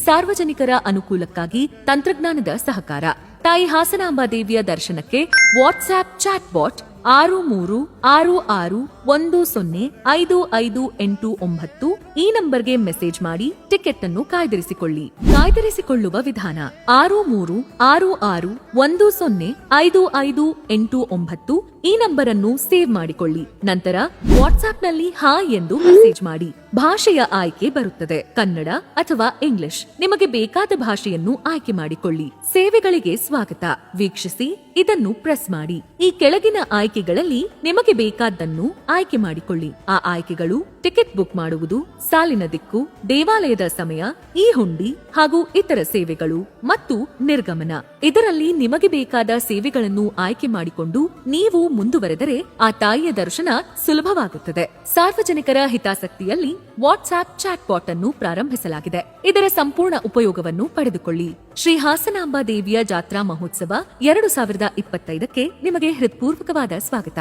ಸಾರ್ವಜನಿಕರ ಅನುಕೂಲಕ್ಕಾಗಿ ತಂತ್ರಜ್ಞಾನದ ಸಹಕಾರ. ತಾಯಿ ಹಾಸನಾಂಬ ದೇವಿಯ ದರ್ಶನಕ್ಕೆ ವಾಟ್ಸ್ಆಪ್ ಚಾಟ್ ಬಾಟ್ 6366105589 ಈ ನಂಬರ್ಗೆ ಮೆಸೇಜ್ ಮಾಡಿ ಟಿಕೆಟ್ ಅನ್ನು ಕಾಯ್ದಿರಿಸಿಕೊಳ್ಳುವ ವಿಧಾನ 6366105589 ಈ ನಂಬರ್ ಅನ್ನು ಸೇವ್ ಮಾಡಿಕೊಳ್ಳಿ. ನಂತರ ವಾಟ್ಸ್ಆಪ್ನಲ್ಲಿ ಹಾಯ್ ಎಂದು ಮೆಸೇಜ್ ಮಾಡಿ. ಭಾಷೆಯ ಆಯ್ಕೆ ಬರುತ್ತದೆ, ಕನ್ನಡ ಅಥವಾ ಇಂಗ್ಲಿಷ್. ನಿಮಗೆ ಬೇಕಾದ ಭಾಷೆಯನ್ನು ಆಯ್ಕೆ ಮಾಡಿಕೊಳ್ಳಿ. ಸೇವೆಗಳಿಗೆ ಸ್ವಾಗತ. ವೀಕ್ಷಿಸಿ, ಇದನ್ನು ಪ್ರೆಸ್ ಮಾಡಿ. ಈ ಕೆಳಗಿನ ಆಯ್ಕೆಗಳಲ್ಲಿ ನಿಮಗೆ ಬೇಕಾದ್ದನ್ನು ಆಯ್ಕೆ ಮಾಡಿಕೊಳ್ಳಿ. ಆ ಆಯ್ಕೆಗಳು ಟಿಕೆಟ್ ಬುಕ್ ಮಾಡುವುದು, ಸಾಲಿನ ದಿಕ್ಕು, ದೇವಾಲಯದ ಸಮಯ, ಈ ಹುಂಡಿ ಹಾಗೂ ಇತರ ಸೇವೆಗಳು ಮತ್ತು ನಿರ್ಗಮನ. ಇದರಲ್ಲಿ ನಿಮಗೆ ಬೇಕಾದ ಸೇವೆಗಳನ್ನು ಆಯ್ಕೆ ಮಾಡಿಕೊಂಡು ನೀವು ಮುಂದುವರೆದರೆ ಆ ತಾಯಿಯ ದರ್ಶನ ಸುಲಭವಾಗುತ್ತದೆ. ಸಾರ್ವಜನಿಕರ ಹಿತಾಸಕ್ತಿಯಲ್ಲಿ ವಾಟ್ಸ್ಆಪ್ ಚಾಟ್ ಬಾಟ್ ಅನ್ನು ಪ್ರಾರಂಭಿಸಲಾಗಿದೆ. ಇದರ ಸಂಪೂರ್ಣ ಉಪಯೋಗವನ್ನು ಪಡೆದುಕೊಳ್ಳಿ. ಶ್ರೀ ಹಾಸನಾಂಬ ದೇವಿಯ ಜಾತ್ರಾ ಮಹೋತ್ಸವ 2025ಕ್ಕೆ ನಿಮಗೆ ಹೃತ್ಪೂರ್ವಕವಾದ ಸ್ವಾಗತ.